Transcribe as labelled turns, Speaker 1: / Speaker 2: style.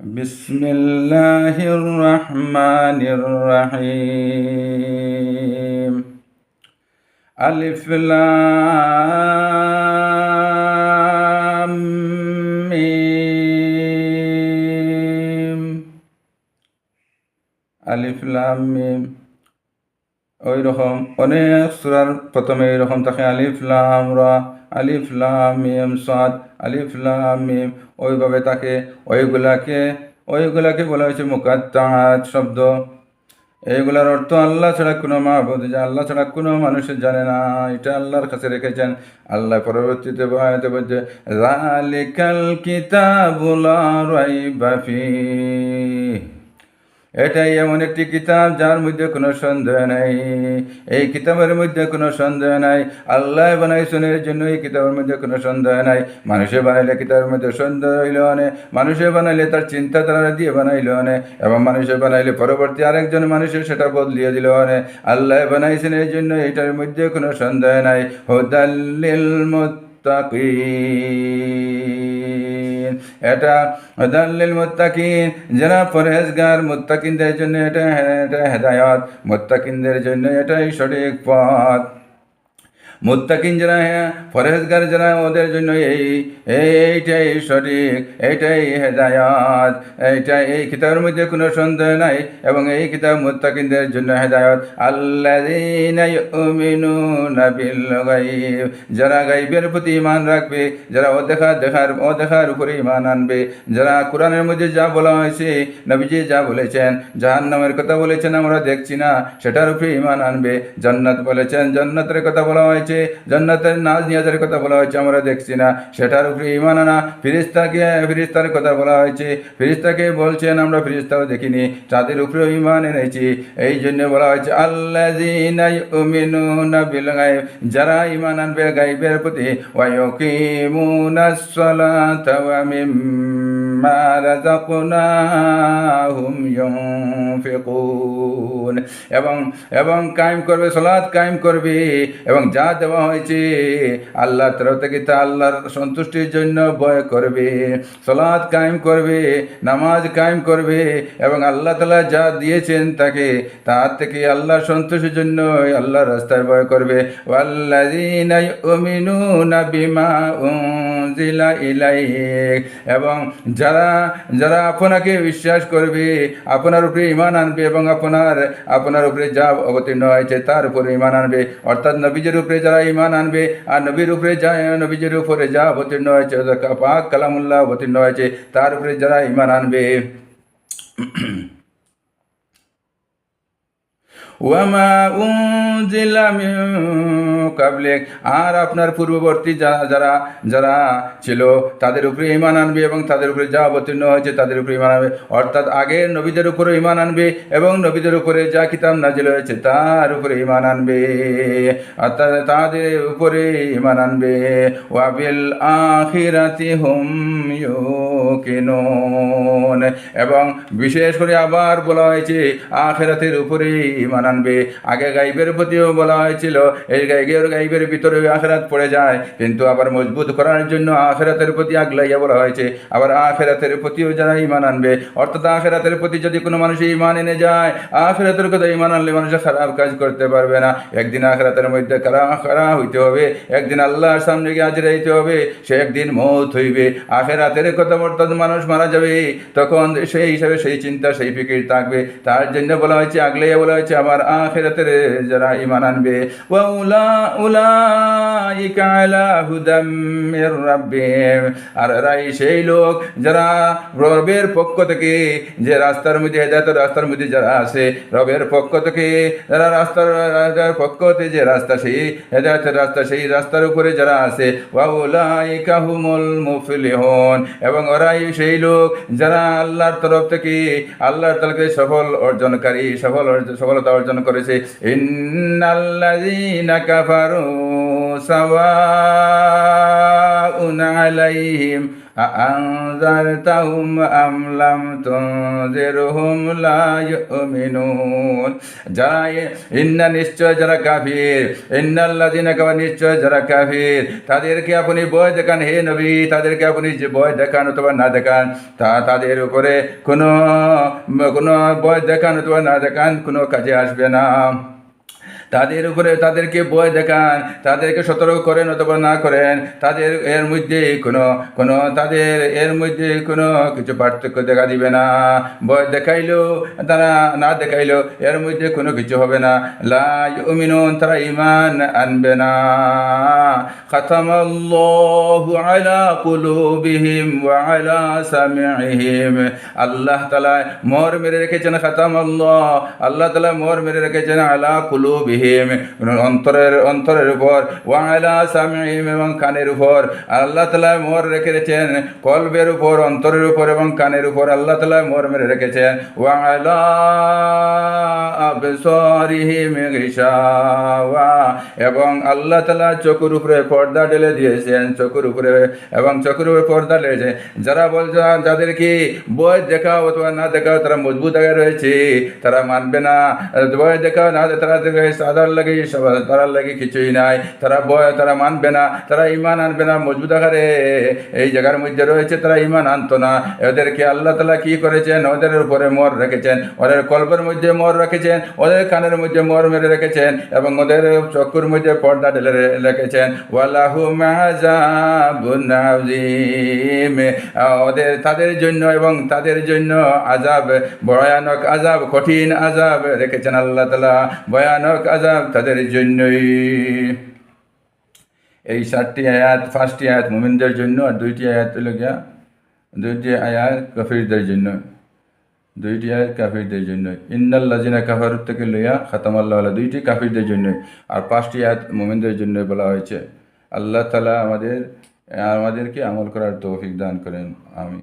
Speaker 1: بسم الله الرحمن الرحيم ألف لام ميم ألف لام ميم ওই রকম অনেক সূরার প্রথমে এরকম থাকে আলিফ লাম রা, আলিফ লাম মিম সাদ, আলিফ লাম মিম, ওইভাবে থাকে। ওইগুলাকে বলা হয়েছে মুকাত্তাআত শব্দ। এইগুলার অর্থ আল্লাহ ছাড়া কোনো মাবুদ, যে আল্লাহ ছাড়া কোনো মানুষের জানে না, এটা আল্লাহর কাছে রেখেছেন। আল্লাহ পরবর্তীতে বলতে বলছে যালিকাল কিতাবু লা রাইবা ফীহ, এটাই এমন একটি কিতাব যার মধ্যে কোনো সন্দেহ নাই। এই কিতাবের মধ্যে কোনো সন্দেহ নাই। আল্লাহ বানাইছেন এর জন্য এই কিতাবের মধ্যে কোনো সন্দেহ নাই। মানুষে বানাইলে কিতাবের মধ্যে সন্দেহ হইল অনেক, মানুষে বানাইলে তার চিন্তাধারা দিয়ে বানাইল অনেক, এবং মানুষে বানাইলে পরবর্তী আরেকজন মানুষের সেটা বদলিয়ে দিল অনেক। আল্লাহ বানাইছেন এই জন্য এটার মধ্যে কোনো সন্দেহ নাই। হুদাল্লিল মুত্তাকিন, এটা হুদাল্লিল মুত্তাকিন, যারা পরহেজগার মুত্তাকিনদের জন্য এটা হেদায়াত, মুত্তাকিনদের জন্য এটাই সঠিক পথ। মুত্তাকিন যারা, পরহেজগার যারা, ওদের জন্য এইটাই সঠিক, এইটাই হেদায়াত, এই কিতাবের মধ্যে কোনো সন্দেহ নাই, এবং এই কিতাব মুত্তাকিনদের জন্য হেদায়াত। আল্লাযীনা ইউমিনুনা বিল গায়ব, যারা গায়বের প্রতি ঈমান রাখবে, যারা অদেখার উপরে ঈমান আনবে, যারা কোরআনের মধ্যে যা বলা হয়েছে, নবীজি যা বলেছেন, জাহান্নামের কথা বলেছেন আমরা দেখছি না, সেটার উপরে ঈমান আনবে। জান্নাত বলেছেন, জান্নাতের কথা বলা হয়েছে, জান্নাতের নাজ নিয়াজের কথা বলা হয়েছে, আমরা দেখছি না, সেটার উপরে ঈমান আনা। ফেরেশতার কথা বলা হয়েছে, ফেরেশতাকে বলছেন আমরা ফেরেশতাও দেখিনি, তাদের উপরেও ঈমান এনেছি। এই জন্য বলা হয়েছে আল্লাযীনা ইউমিনুনা বিল গায়ব, যারা ঈমান আনবে গায়বের প্রতি। ওয়া ইউকিমুনাস সালাতা ওয়া মিম্মা রাযাকনাহুম ইউনফিকুন, এবং কায়েম করবে, সালাত কায়েম করবে, এবং যা দেওয়া হয়েছে আল্লাহর তরফ থেকে তা আল্লাহর সন্তুষ্টির জন্য ব্যয় করবে। সালাত কায়েম করবে, নামাজ কায়েম করবে, এবং আল্লাহ তাআলা যা দিয়েছেন তাকে, তার থেকে আল্লাহর সন্তুষ্টির জন্য আল্লাহর রাস্তায় ব্যয় করবে। ওয়াল্লাযীনা ইউমিনুনা বিমা উনজিলা ইলাইক, এবং যারা আপনাকে বিশ্বাস করবে, আপনার উপরে ঈমান আনবে, এবং আপনার উপরে যা অবতীর্ণ হয়েছে তার উপরে ঈমান আনবে, অর্থাৎ নবীজির উপরে যারা ঈমান আনবে, আর নবীজির উপরে যা অবতীর্ণ হয়েছে, পাক কালামুল্লাহ অবতীর্ণ হয়েছে, তার উপরে যারা ঈমান আনবে। ওয়ামা উনজিলা মিন কাবলিক, আর আপনার পূর্ববর্তী যারা ছিল তাদের উপরে ঈমান আনবে, এবং তাদের উপরে যা অবতীর্ণ হয়েছে তাদের উপরে ঈমান আনবে, অর্থাৎ আগের নবীদের উপরে ঈমান আনবে, এবং নবীদের উপরে যা কিতাব নাজিল হয়েছে তার উপরে ঈমান আনবে, অর্থাৎ তাদের উপরে ঈমান আনবে। ওয়া বিল আখিরাতি হুম ইউকিনুন, এবং বিশেষ করে আবার বলা হয়েছে আখিরাতের উপরে ঈমান আনবে। আগে গায়বের প্রতিও বলা হয়েছিল, এই গায়বের ভিতরে আখিরাত পড়ে যায়, কিন্তু আবার মজবুত করার জন্য আখিরাতের প্রতি আগলাইয়া বলা হয়েছে। আবার আখিরাতের প্রতিও যারা ঈমান আনবে, অর্থাৎ আখিরাতের প্রতি যদি কোনো মানুষ ঈমান এনে যায়, আখিরাতের কথা ঈমান আনলে মানুষ খারাপ কাজ করতে পারবে না। একদিন আখিরাতের মধ্যে খাড়া হইতে হবে, একদিন আল্লাহর সামনে গিয়ে হাজির হইতে হবে, সে একদিন মওত হইবে। আখিরাতের কথা, অর্থাৎ মানুষ মারা যাবে, তখন সেই হিসাবে সেই চিন্তা, সেই ফিকির থাকবে। তার জন্য বলা হয়েছে, আগলাইয়া বলা হয়েছে আবার আখিরাতের যারা ঈমান আনবে। ওয়া উলাইকা আলা হুদাম মির রাব্বিহিম, আর এরাই সেই লোক যারা রবের পক্ষ থেকে, যে রাস্তার মধ্যে, হেদায়েতের রাস্তার মধ্যে যারা আছে, রবের পক্ষ থেকে যারা রাস্তার পক্ষ থেকে যে রাস্তা, সেই হেদায়েতের রাস্তা, সেই রাস্তার উপরে যারা আছে। ওয়া উলাইকা হুমুল মুফলিহুন, এবং ওরাই সেই লোক যারা আল্লাহর তরফ থেকে, আল্লাহর তরফে সফলতা অর্জন করেছে। ইন্নাল্লাযীনা কাফারু সাওয়াউন আলাইহিম আনজারতাহুম আম লাম তুনজিরহুম লা ইউমিনুন। যারা ইন্না নিশ্চয় যারা কাফির, ইন্নাল্লাযিনা কাফারু নিশ্চয় যারা কাফির, তাদেরকে আপনি ভয় দেখান হে নবী, তাদেরকে আপনি যে ভয় দেখান অথবা না দেখান, তাদের উপরে কোনো কোনো ভয় দেখান অথবা না দেখান কোনো কাজে আসবে না। তাদের উপরে তাদেরকে ভয় দেখান, তাদেরকে সতর্ক করেন অথবা না করেন, তাদের এর মধ্যে কোনো তাদের এর মধ্যে কোনো কিছু পার্থক্য দেখা দিবে না। ভয় দেখাইলেও তারা না দেখাইলেও এর মধ্যে কোনো কিছু হবে না। লা ইউমিনুন, তারা ঈমান আনবে না। খাতামাল্লাহু আলা কুলুবিহিম ওয়া আলা সামিইহিম, আল্লাহ তাআলা মোহর মেরে রেখেছেন। খাতামাল্লাহ, আল্লাহ তাআলা মোহর মেরে রেখেছেন আলা কুলুবিহিম, অন্তরের উপর, ওয়া আলা সামিইহিম, এবং কানের উপর। আল্লাহ তাআলা মোহর রেখেছেন কলবের উপর, অন্তরের উপর এবং কানের উপর আল্লাহ তাআলা মোহর মেরে রেখেছেন। ওয়া আলা আবসারিহিম গিশাওয়া, এবং আল্লাহ তাআলা চোখের উপরে পর্দা ঢেলে দিয়েছেন, চোখের উপরে এবং চোখের উপরে পর্দা ঢেলেছে। যারা বলছে যাদেরকে বয় দেখাও অথবা না দেখাও তারা মজবুত আগে রয়েছে, তারা মানবে না। বয় দেখাও না, তারা তারার লাগে কিছুই নাই, তারা মানবে না, তারা ঈমান আনবে না। মজবুত আকারে এই জায়গার মধ্যে রয়েছে, তারা ঈমান আনতো না। এদেরকে আল্লাহ তাআলা কি করেছেন, ওদের উপরে মোহর রেখেছেন, ওদের কলবের মধ্যে মোহর রেখেছেন, ওদের কানের মধ্যে মোহর মেরে রেখেছেন এবং ওদের চক্ষুর মধ্যে পর্দা ঢেলে রেখেছেন। ওয়ালাহুম আযাবুন আযীম, তাদের জন্য এবং তাদের জন্য আযাব, ভয়ানক আযাব, কঠিন আযাব রেখেছেন আল্লাহ তাআলা, ভয়ানক আযাব তাদের জন্যই। এই 7টি আয়াত, 5টি আয়াত মুমিনদের জন্য আর 2টি আয়াত হলো গিয়া, 2টি আয়াত কাফিরদের জন্য, 2টি আয়াত কাফিরদের জন্য। ইন্নাল্লাযিনা কাফারু থেকে লইয়া খাতামাল্লাহু আলা, 2টি কাফিরদের জন্য আর 5টি আয়াত মুমিনদের জন্য বলা হয়েছে। আল্লাহ তাআলা আমাদেরকে আমল করার তৌফিক দান করেন। আমিন।